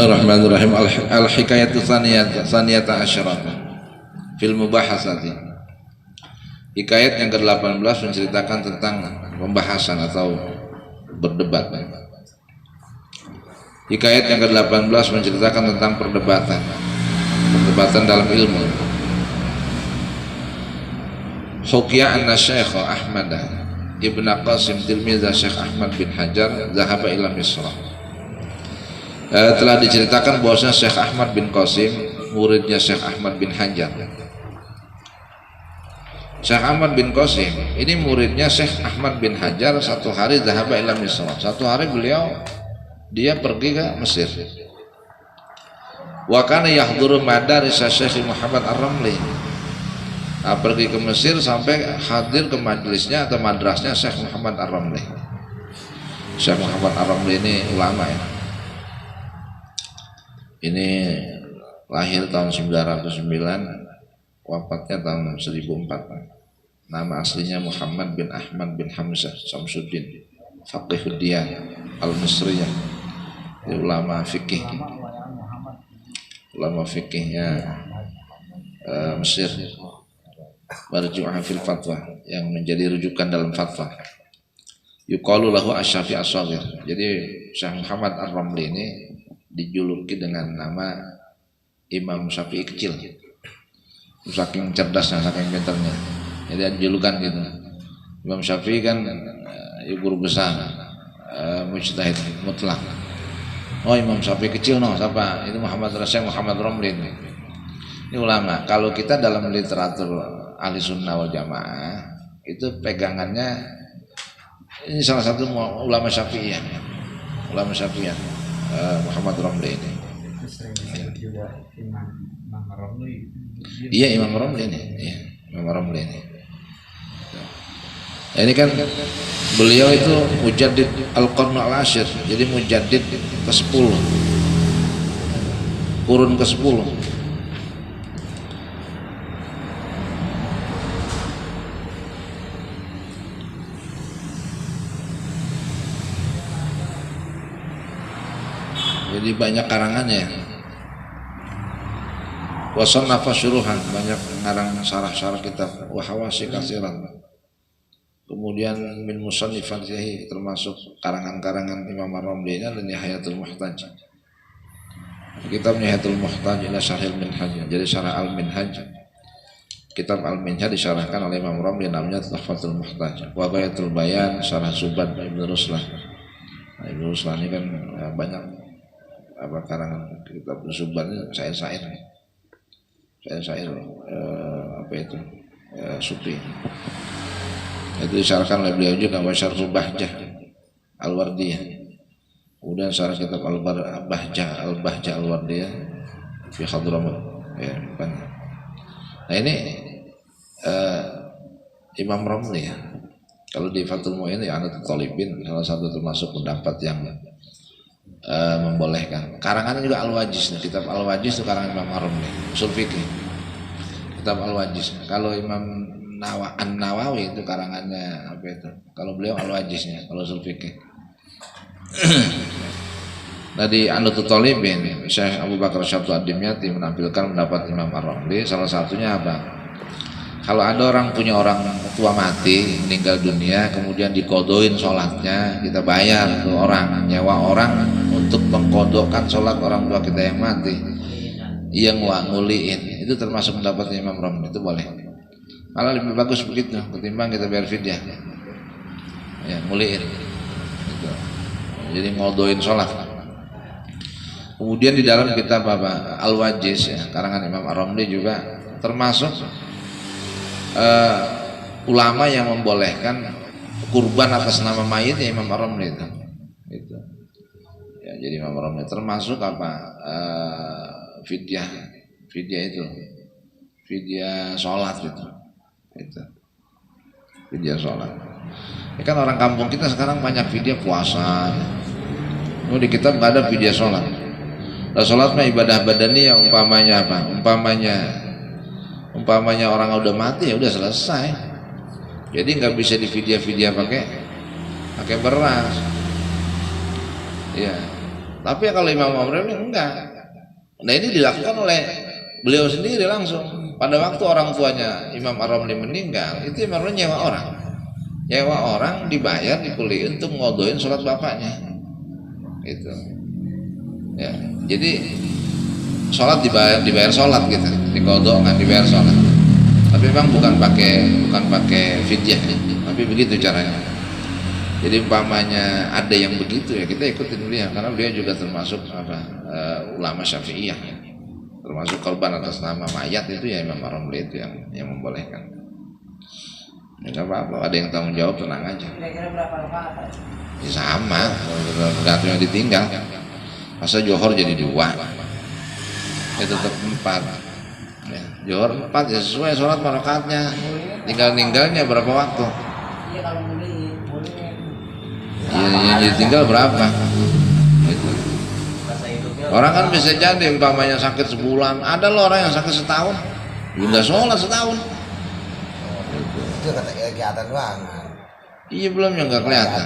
Bismillahirrahmanirrahim. Al-hikayatu tsaniyata asyarah fil mubahasati. Hikayat yang ke-18 menceritakan tentang pembahasan atau berdebat. Hikayat yang ke-18 menceritakan tentang perdebatan dalam ilmu. Hukiya anna Syekh Ahmad Ibn Qasim tilmiza Syekh Ahmad bin Hajar zahaba ila Misra. Telah diceritakan bahwasanya Syekh Ahmad bin Qasim muridnya Syekh Ahmad bin Hajar. Syekh Ahmad bin Qasim ini muridnya Syekh Ahmad bin Hajar. Satu hari zahaba ila Misra, satu hari dia pergi ke Mesir. Wa kana yahduru madaris Syekh Muhammad Ar-Ramli. Pergi ke Mesir sampai hadir ke majelisnya atau madrasnya Syekh Muhammad Ar-Ramli. Syekh Muhammad Ar-Ramli ini ulama ya. Ini lahir tahun 909, wafatnya tahun 1004. Nama aslinya Muhammad bin Ahmad bin Hamzah Samsuddin Faqihuddiyah Al-Misriyah. Ulama fikihnya Mesir. Marju'ah fil fatwa, yang menjadi rujukan dalam fatwa. Yuqalu lahu asy-Syafi'i as-Shaghir. Jadi Syekh Muhammad Ar-Ramli ini dijuluki dengan nama Imam Syafi'i kecil, saking cerdasnya, saking pintarnya. Jadi ada julukan gitu. Imam Syafi'i kan guru besar, mujtahid mutlak. Oh, Imam Syafi'i kecil siapa? Itu Muhammad Ramli ini ulama. Kalau kita dalam literatur ahli sunnah wal jamaah itu pegangannya ini salah satu ulama Syafi'iyah. Muhammad Ramli ini. Iya, Imam Ramli ini. Iya, Imam Ramli ini. Ini kan beliau itu mujaddid al-qarn al-ashir. Jadi mujaddid ke-10. Kurun ke-10. Jadi banyak karangannya. Wasannafa syuruhan, banyak ngarang syarah-syarah kitab. Wa hawasi katsiran. Kemudian min musannifatihi, termasuk karangan-karangan Imam Ar-Ramli ini adalah Nihayatul Muhtaj. Kitab Nihayatul Muhtaj ila Syarhil Minhaj. Jadi syarah Al-Minhaj. Kitab Al-Minhaj disyarahkan oleh Imam Ramli, namanya Tuhfatul Muhtaj. Wa Ghayatul Bayan syarah Subad Ibnu Ruslan. Ibnu Ruslan ini kan banyak karangan kitab Subad ini syair-syair sufi. Itu disyarahkan oleh beliau juga. Wa Syarhul Bahjah Al-Wardiyah. Kemudian syarah kitab Al-Bahjah Al-Wardiyah fi Hadramut ya, bukan. Nah ini Imam Ramli ya. Kalau di Fathul Mu'in ya Anatul Talibin, salah satu termasuk pendapat yang membolehkan. Karangannya juga Al-Wajiz. Kitab Al-Wajiz itu karangan Imam Ramli, usul fikih. Kitab Al-Wajiz. Kalau Imam An-Nawawi itu karangannya apa itu? Kalau beliau Al-Wajiznya, kalau usul fikih. Nah di Anatul Talibin, Syekh Abu Bakar Syabtu Ad-Dimyati menampilkan pendapat Imam Ar-Ramli. Salah satunya apa? Kalau ada orang punya orang tua mati, meninggal dunia, kemudian dikodoin sholatnya, kita bayar ke orang, nyewa orang untuk mengkodokkan sholat orang tua kita yang mati, yang nguliin, itu termasuk pendapat Imam Ramli, itu boleh. Malah lebih bagus begitu, ketimbang kita bayar fidyah, ya nguliin, gitu. Jadi ngodoin sholat. Kemudian di dalam kitab Al-Wajiz ya, karangan Imam Ar-Ramli juga termasuk ulama yang membolehkan kurban atas nama mayit ya Imam Ar-Ramli itu. Ya, jadi Imam Ar-Ramli termasuk fidyah itu, fidyah sholat itu. Fidyah sholat. Ya kan orang kampung kita sekarang banyak fidyah puasa. Di kitab nggak ada fidyah sholat. Nah, sholat mah ibadah badaniyah, umpamanya apa? Umpamanya orang udah mati ya udah selesai. Jadi nggak bisa di fidyah pakai beras. Ya. Tapi kalau Imam Ar-Ramli enggak. Nah ini dilakukan oleh beliau sendiri langsung. Pada waktu orang tuanya Imam Ar-Ramli meninggal, itu Imam Ar-Ramli nyewa orang dibayar, dikuliin untuk ngodoin sholat bapaknya. Gitu. Ya, jadi sholat dibayar sholat gitu, dikodok nggak dibayar sholat. Tapi memang bukan pakai fidyah, tapi begitu caranya. Jadi umpamanya ada yang begitu ya kita ikutin beliau, karena beliau juga termasuk ulama Syafi'iyah, termasuk korban atas nama mayat itu ya Imam Ar-Ramli itu yang membolehkan. Ya nggak apa-apa, ada yang tanggung jawab, tenang aja. Kira-kira berapa rakaat? Ya sama, tergantung yang ditinggal. Masa Johor jadi 2, ya tetap 4. Ya, Johor 4 ya sesuai sholat rakaatnya. Tinggal-tinggalnya berapa waktu? Iya kalau boleh. Ya tinggal berapa? Gitu. Orang kan bisa jadi umpamanya sakit sebulan, ada loh orang yang sakit setahun, nggak sholat setahun. Itu kelihatan doang. Iya belum yang nggak kelihatan.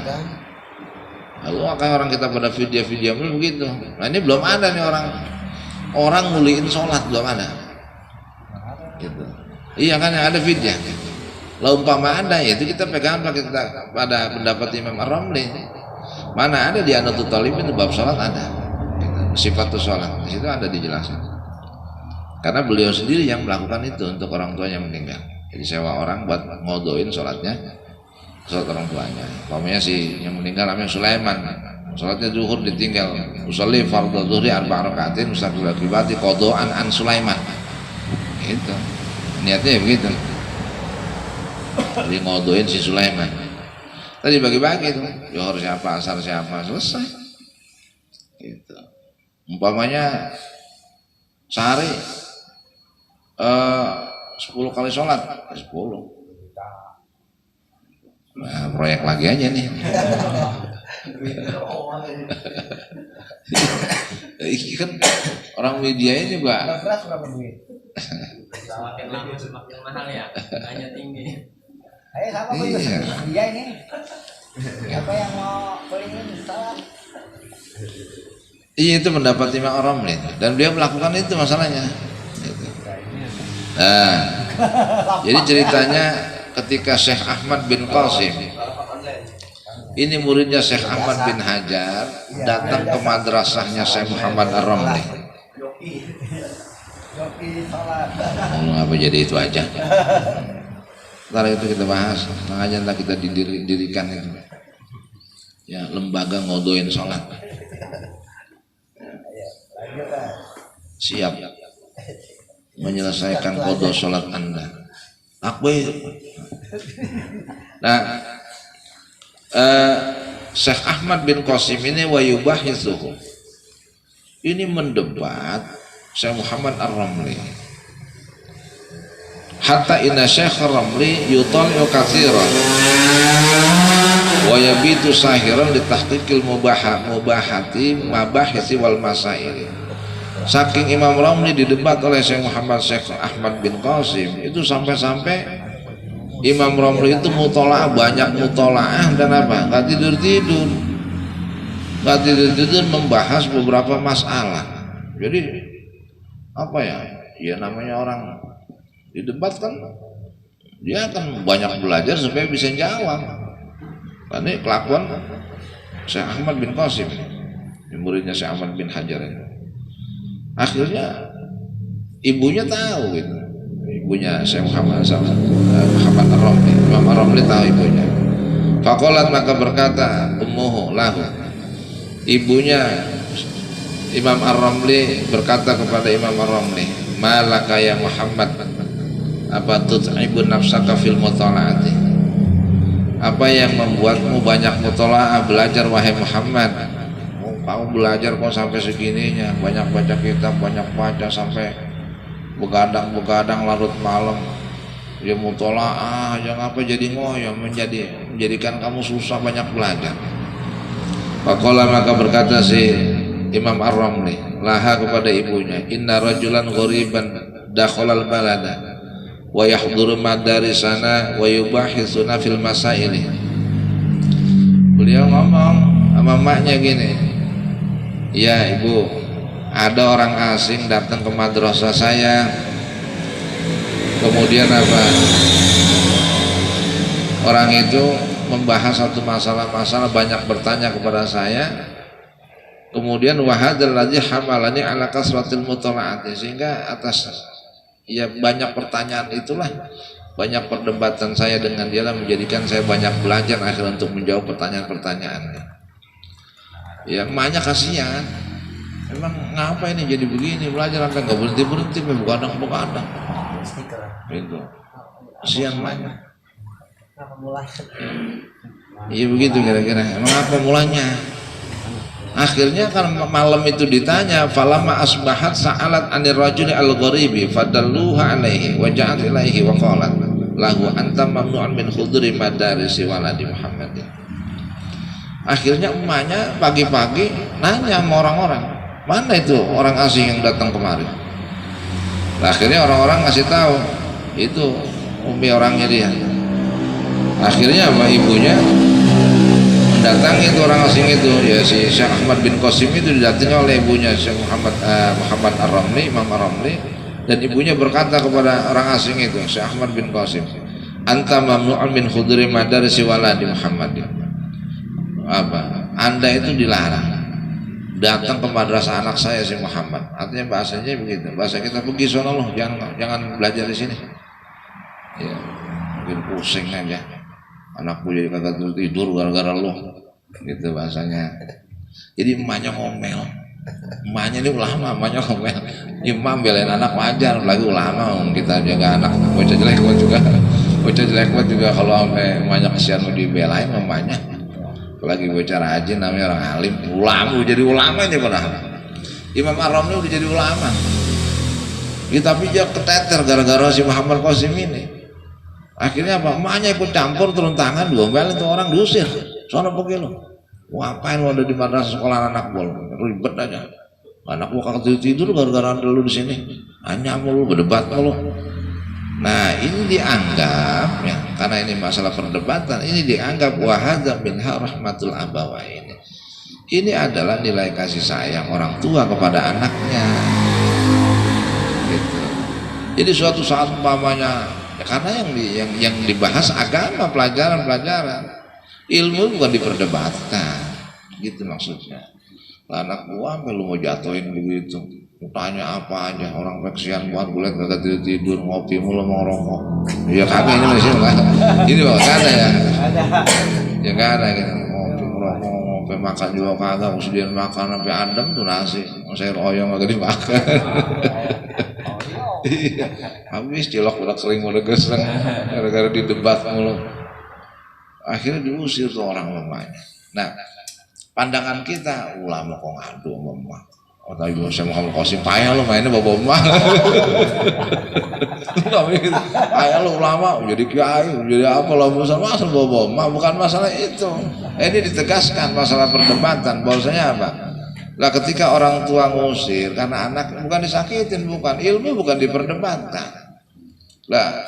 Lalu kayak orang kita pada video begitu. Nah ini belum ada nih orang muliin sholat belum ada. Gitu. Iya kan yang ada video. Lalu umpama ada ya itu kita pegang pada pendapat Imam Ar-Ramli. Mana ada di Anatut Talib itu bab sholat ada. Gitu. Sifatus sholat di situ ada dijelaskan. Karena beliau sendiri yang melakukan itu untuk orang tuanya meninggal. Jadi sewa orang buat ngodoin sholatnya, sholat orang tuanya. Umpamanya si yang meninggal namanya Sulaiman, sholatnya zuhur ditinggal, usolli fardhu zuhri 4 rakaatin mustaqbil qibati qodoan an Sulaiman. Itu niatnya begitu. Jadi ngodoin si Sulaiman. Tadi bagi-bagi tuh, Johor siapa, asar siapa, selesai. Gitu. Umpamanya sehari 10 kali sholat, 10. Nah, proyek lagi aja nih. Kan orang media ini juga. Berapa duit? Semakin lama semakin mahal ya, harganya tinggi. Ayo sama Iya. Iya ini. Siapa yang mau beli ini salah? Iya itu pendapat Imam Ar-Ramli dan beliau melakukan itu masalahnya. Nah, jadi ceritanya ketika Syekh Ahmad bin Qasim, ini muridnya Syekh Ahmad bin Hajar, datang ke madrasahnya Syekh Muhammad Ar-Ramli. Ngomong apa jadi itu aja. Ntar itu kita bahas, aja ntar kita didirikan itu. Ya lembaga ngodoin sholat. Siap menyelesaikan qada sholat Anda. Takbir. Nah, Syekh Ahmad bin Qasim ini wayubahitsuhu. Ini mendebat Syekh Muhammad Ar-Ramli. Hatta inna Syekh Ar-Ramli yutali'u katsiran wa yabitu sahiran li tahqiqil mubahati mabahisi wal masail. Saking Imam Ramli didebat oleh Syekh Muhammad Syekh Ahmad bin Qasim itu sampai-sampai Imam Ramli itu mutolaah, banyak mutolaah dan apa? Gak tidur-tidur membahas beberapa masalah. Jadi apa ya? Ya namanya orang didebat kan dia akan banyak belajar supaya bisa jawab. Ini kelakuan Syekh Ahmad bin Qasim, muridnya Syekh Ahmad bin Hajar ini. Akhirnya ibunya tahu gitu, ibunya Syekh Muhammad Ar-Ramli, Imam Ar-Ramli tahu ibunya. Faqalat maka berkata ummuhu lahu, ibunya Imam Ar-Ramli berkata kepada Imam Ar-Ramli, malaka ya Muhammad, apa tut'ibun nafsaka fil mutalaati, apa yang membuatmu banyak mutalaah belajar wahai Muhammad? Kamu belajar kok sampai segininya, banyak baca kitab, banyak baca sampai begadang larut malam. Ya mutolaah, yang apa jadi ngoyo, menjadikan kamu susah banyak belajar. Faqala maka berkata si Imam Ar-Ramli laha kepada ibunya, inna rajulan ghoriban dakhalal balada wa yahduru madarisana wa yubahithuna fil masaili. Beliau ngomong sama maknya gini, Iya ibu, ada orang asing datang ke madrasah saya, kemudian apa, orang itu membahas satu masalah banyak bertanya kepada saya, kemudian wahadzal ladzi hamalani ala kasratil mutalaati, sehingga atas ya banyak pertanyaan itulah, banyak perdebatan saya dengan dia menjadikan saya banyak belajar akhirnya untuk menjawab pertanyaan-pertanyaannya. Ya emaknya kasihan, emang ngapa ini jadi begini, belajar sampai nggak berhenti begadang gitu, kasihan emaknya. Iya begitu kira-kira, emang apa mulanya? Akhirnya kan malam itu ditanya, falamma asbahat sa'alat anir rajuli al-gharibi fadalluha alaihi wa ja'at ilaihi wa qalat lahu anta mamnu'an min khuduri madarisi waladi Muhammadin. Akhirnya emaknya pagi-pagi nanya sama orang-orang, mana itu orang asing yang datang kemari. Nah, akhirnya orang-orang ngasih tahu itu umi orangnya dia. Akhirnya sama ibunya mendatangi itu orang asing itu, ya si Syekh Ahmad bin Qasim itu didatangi oleh ibunya Syekh Muhammad Ar-Ramli, Imam Ar-Ramli, dan ibunya berkata kepada orang asing itu, Syekh Ahmad bin Qasim, anta mamnu'un min khuduri madarisi waladi Muhammadin. Apa? Anda itu dilarang datang ke madrasah anak saya si Muhammad. Artinya bahasanya begitu. Bahasa kita pergi sono loh, jangan belajar di sini. Ya, mungkin pusing aja. Anakku jadi kagak tidur gara-gara lo, gitu bahasanya. Jadi emaknya ngomel, emaknya ini ulama, emaknya ngomel. Imam belain anak wajar, lagi ulama, kita jaga anak. Bocah jelek juga kalau sampai emaknya kesian mau dibelain emaknya. Apalagi bocah rajin namanya orang alim, ulama, jadi ulama aja padahal. Imam Ar-Ramli udah jadi ulama. Ya, tapi dia keteter gara-gara si Muhammad Qasim ini. Akhirnya apa? Emaknya ikut campur, turun tangan, diomelin itu orang, diusir. Soalnya pergi lo. Ngapain lo ada di madrasah sekolah anak bol? Ribet aja. Anak gua kagak tidur gara-gara lu di sini. Hanya lu berdebat lo. Nah ini dianggap ya, karena ini masalah perdebatan, ini dianggap wahadza minha rahmatul abawain. Ini adalah nilai kasih sayang orang tua kepada anaknya. Gitu. Jadi suatu saat umpamanya, ya karena yang dibahas agama, pelajaran, ilmu bukan diperdebatkan, gitu maksudnya. Anak gua sampai lu mau jatuhin begitu, tanya apa aja, orang kesian buat gue liat kagak tidur, ngopi mulu mau rokok. Ya kagak ini masih lah, ini mah gak ada ya, ya gak ada gitu, ngopi ngerokok, ngopi makan juga kagak, mesti makan sampai adem tuh nasi, sayur oyong kagak dimakan. Habis cilok udah kering udah geseng gara-gara didebat mulu, akhirnya diusir tuh orang lemahnya. Nah pandangan kita, ulama kok ngadu sama emak. Oh tapi saya Muhammad Qasim payah lo mainnya bawa emak. Payah lo ulama jadi kiai, jadi apa lo masalah bawa emak, bukan masalah itu. Ini ditegaskan masalah perdebatan bahwasanya apa? Lah ketika orang tua ngusir karena anak bukan disakitin, bukan ilmu, bukan diperdebatkan. Lah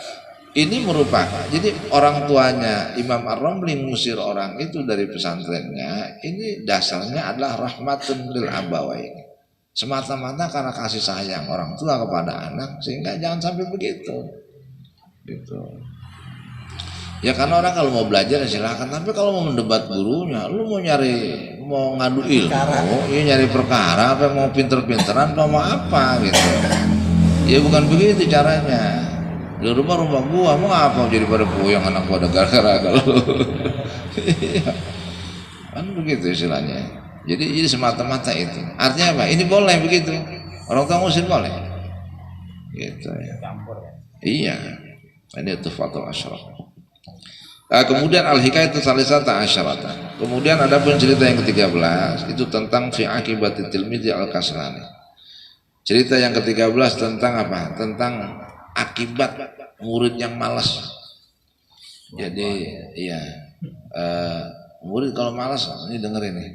ini merupakan, jadi orang tuanya Imam Ar-Ramli mengusir orang itu dari pesantrennya, ini dasarnya adalah rahmatun lil abawain, semata-mata karena kasih sayang orang tua kepada anak, sehingga jangan sampai begitu gitu. Ya karena orang kalau mau belajar ya silakan, tapi kalau mau mendebat gurunya, lu mau ngadu ilmu, ya nyari perkara, apa mau pinter-pinteran atau mau apa gitu. Ya bukan begitu caranya. Di rumah gua mau apa jadi pada puyeng anak gua ada gara-gara kalau kan begitu istilahnya. Jadi semata-mata itu artinya apa? Ini boleh begitu, orang tua ngusir boleh gitu ya. Iya, ini itu fatul asyraf. Kemudian al-hikayatu salisata asyarata. Kemudian ada pun cerita yang ke-13 itu tentang fi akibatil tilmidzi al-kaslani. Cerita yang ke-13 tentang apa? Tentang akibat murid yang malas. Jadi iya, murid kalau malas ini dengerin nih.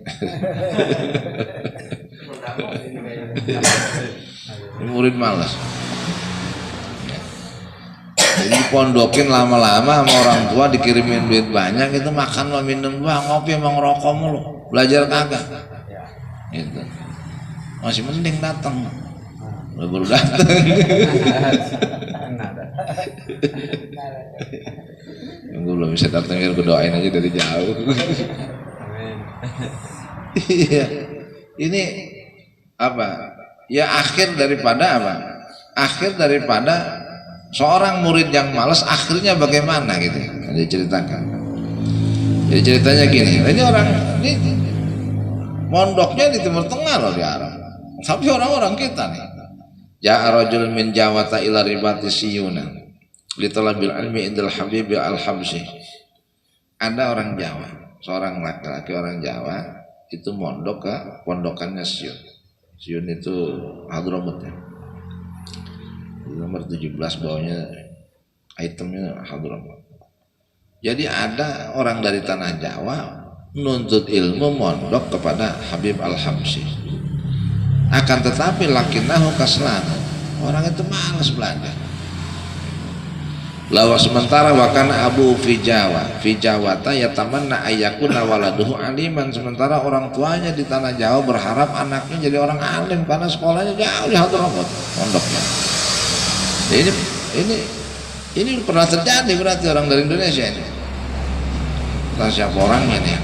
Murid malas. Jadi pondokin lama-lama sama orang tua, dikirimin duit banyak, itu makan lo minum doang, ngopi emang rokok mulu, belajar kagak. Gitu. masih mending datang. Baru datang. Yang gue belum bisa datang ya gue doain aja dari jauh. Iya. Ini apa? Ya akhir daripada apa? Akhir daripada seorang murid yang malas akhirnya bagaimana gitu. Diceritakan. Jadi ceritanya gini. Ini orang ini mondoknya di Timur Tengah loh di Arab. Tapi orang-orang kita nih. Ja'a rajulun min Jawata ila ribati siyuna li talabil ilmi indal Habib al-Habsyi. Ada orang Jawa, seorang laki-laki orang Jawa itu mondok ke pondokannya Siyun. Siyun itu Hadramut ya. Nomor 17 bawahnya itemnya Hadramut. Jadi ada orang dari tanah Jawa nuntut ilmu mondok kepada Habib al-Habsyi. Akan tetapi lakinahu kaslan, orang itu malas belajar. Lawa sementara wakan abu fi Jawata yatamanna ayyakuna waladuhu aliman, sementara orang tuanya di tanah Jawa berharap anaknya jadi orang alim karena sekolahnya jauh di Hadramut pondoknya. Ini pernah terjadi berarti orang dari Indonesia ini. Entah siapa orangnya nih.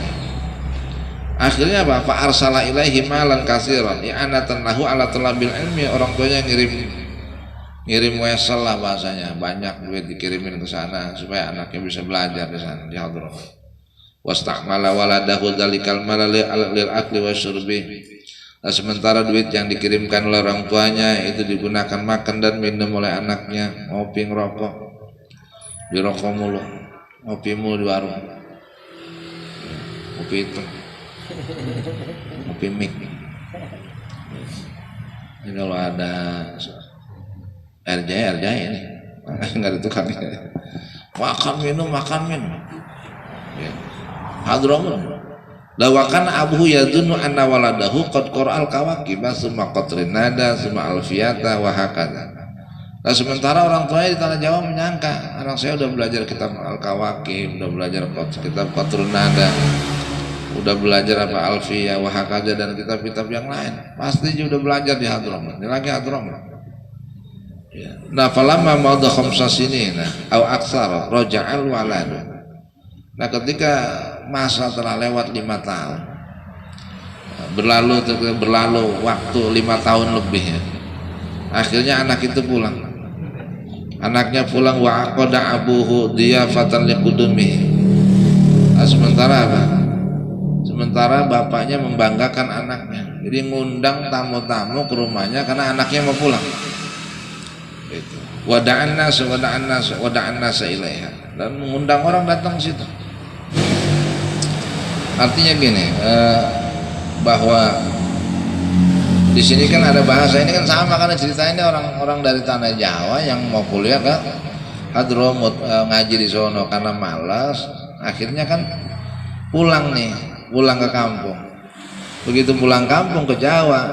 Akhirnya apa? Fa arsala ilaihi malan katsiran i'anatan lahu ala talabil ilmi. Orang tuanya ngirim wesel lah bahasanya, banyak duit dikirimin ke sana supaya anaknya bisa belajar di sana di Hadramut. Wastamala waladahu dzalikal mala lil akli wasyurbi. Nah, sementara duit yang dikirimkan oleh orang tuanya itu digunakan makan dan minum oleh anaknya, ngopi ngerokok, dirokok mulu, ngopi mulu di warung, ngopi itu. Kopi mik. Ini kalau ada RJ ini nggak ada tukangnya. Makan minum. Ya. Hadramut. Lawakan abuhu yadunnu anna waladahu qad qara'al kawakib summa qatrin nada summa alfiyata wa hakadha. Nah, sementara orang tuanya di tanah Jawa menyangka anak saya udah belajar kitab al-kawakib, udah belajar kitab qatrun nada, udah belajar apa alfiyah wahakaja dan kitab-kitab yang lain, pasti dia udah belajar di Hadramut. Ini lagi Hadramut ya. Nah falamma madha khamsa sinina au aktsara raja'al walad. Nah ketika masa telah lewat 5 tahun, berlalu waktu 5 tahun lebih ya, akhirnya anak itu pulang. Anaknya pulang wa aqada abuhu diyafatan liqudumihi. Nah, sementara apa? Sementara bapaknya membanggakan anaknya, jadi ngundang tamu-tamu ke rumahnya karena anaknya mau pulang. Itu. Wada'an nas ilaiha, dan mengundang orang datang ke situ. Artinya gini, bahwa di sini kan ada bahasa ini kan sama karena ceritanya orang-orang dari tanah Jawa yang mau kuliah ke Hadramut ngaji di sono karena malas, akhirnya kan pulang ke kampung. Begitu pulang kampung ke Jawa,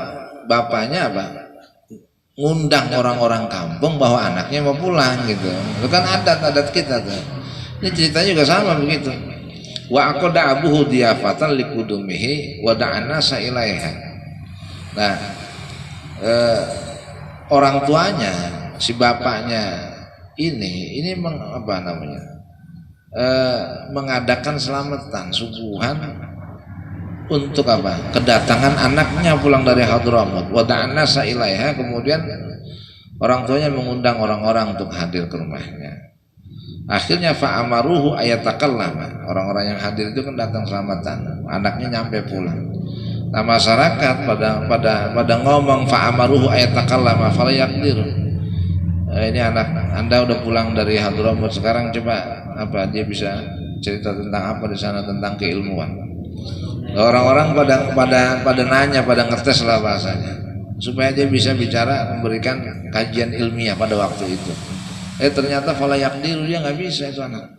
bapaknya apa? Ngundang orang-orang kampung bahwa anaknya mau pulang gitu. Itu kan adat kita tuh. Ini ceritanya juga sama begitu. Wa aqada abuhu diyafatan liqudumihi wa da'ana sailaiha. Nah, orang tuanya, si bapaknya ini mengadakan selamatan subuhan untuk apa? Kedatangan anaknya pulang dari Hadramut. Wa da'ana sailaiha, kemudian orang tuanya mengundang orang-orang untuk hadir ke rumahnya. Akhirnya fa'amaruhu ayatakallama. Orang-orang yang hadir itu kan datang selamatan. Anaknya nyampe pulang. Nah, masyarakat pada ngomong fa'amaruhu ayatakallama fala yaqdir. Ini anak Anda udah pulang dari Hadramut, sekarang coba apa dia bisa cerita tentang apa di sana, tentang keilmuan. Orang-orang pada nanya, pada ngetes lah bahasanya, supaya dia bisa bicara, memberikan kajian ilmiah pada waktu itu. Ternyata fala yaqdir, dia nggak bisa itu anak.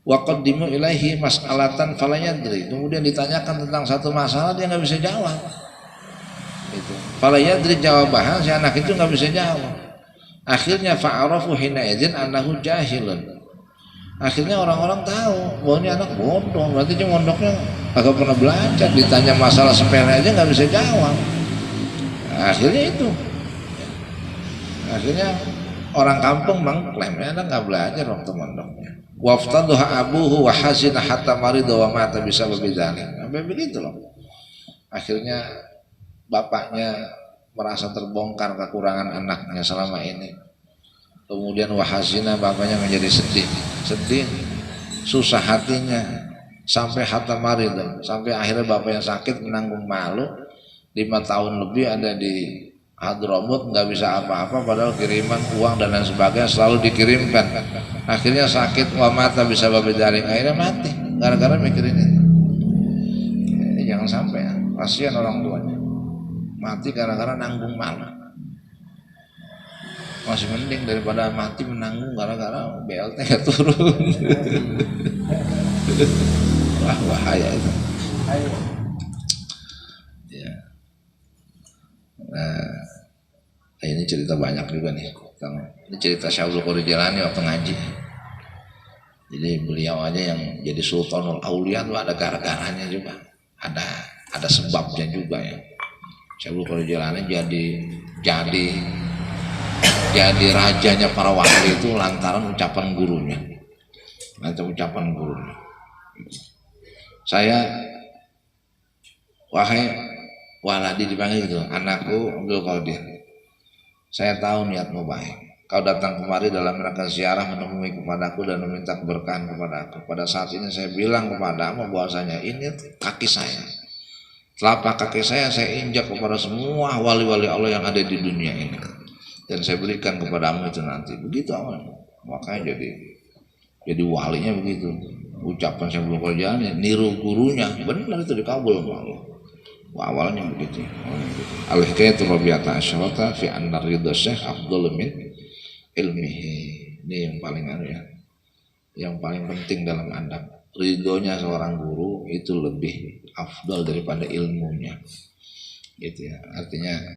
Wa qaddimu ilaihi mas'alatan fala yadri. Kemudian ditanyakan tentang satu masalah, dia nggak bisa jawab. Itu. Fala yadri jawabahan, si anak itu nggak bisa jawab. Akhirnya fa'arafu hina idzin annahu jahilun. Akhirnya orang-orang tahu bahwa ini anak bodoh, berarti dia mondoknya agak pernah belajar, ditanya masalah sepele aja nggak bisa jawab. Akhirnya itu, akhirnya orang kampung mengklaim anak nggak belajar waktu mondoknya. Waftaduha abuhu wa hazina hatta marida wa mata bisa berbeda. Sampai begitu loh. Akhirnya bapaknya merasa terbongkar kekurangan anaknya selama ini. Kemudian wahazina, bapaknya menjadi sedih, susah hatinya sampai hatta marida, sampai akhirnya bapaknya sakit menanggung malu 5 tahun lebih ada di Hadramut, nggak bisa apa-apa padahal kiriman uang dan lain sebagainya selalu dikirimkan. Akhirnya sakit wa mata bisa babedari, akhirnya mati gara-gara mikirin itu. Jadi jangan sampai ya, kasihan orang tuanya mati gara-gara nanggung malu. Masih mending daripada mati menanggung gara-gara BLT nggak turun. Wah, bahaya itu. Ya. Nah, ini cerita banyak juga nih. Ini cerita Syaikhul Qadir Jilani waktu ngaji. Jadi beliau aja yang jadi Sultanul Aulia itu ada gara-garanya juga. Ada sebabnya juga ya. Syaikhul Qadir Jilani jadi rajanya para wali itu lantaran ucapan gurunya. Saya, wahai waladi, dipanggil gitu, anakku Abdul Qadir, saya tahu niatmu baik. Kau datang kemari dalam rangka ziarah menemui kepadaku dan meminta keberkahan kepadaku. Pada saat ini saya bilang kepadamu bahwasanya ini kaki saya, telapak kaki saya injak kepada semua wali-wali Allah yang ada di dunia ini, dan saya berikan kepadamu itu nanti. Begitu awalnya, makanya jadi walinya begitu. Ucapan saya belum kerjaan, niru gurunya, benar itu dikabul sama Allah. Awalnya begitu. Al-hikayatu rabi'ata asyarata fi anna ridha syekh afdhalu min ilmihi. Ini yang paling ya. Yang paling penting dalam adab. Ridhonya seorang guru itu lebih afdal daripada ilmunya. Gitu ya. Artinya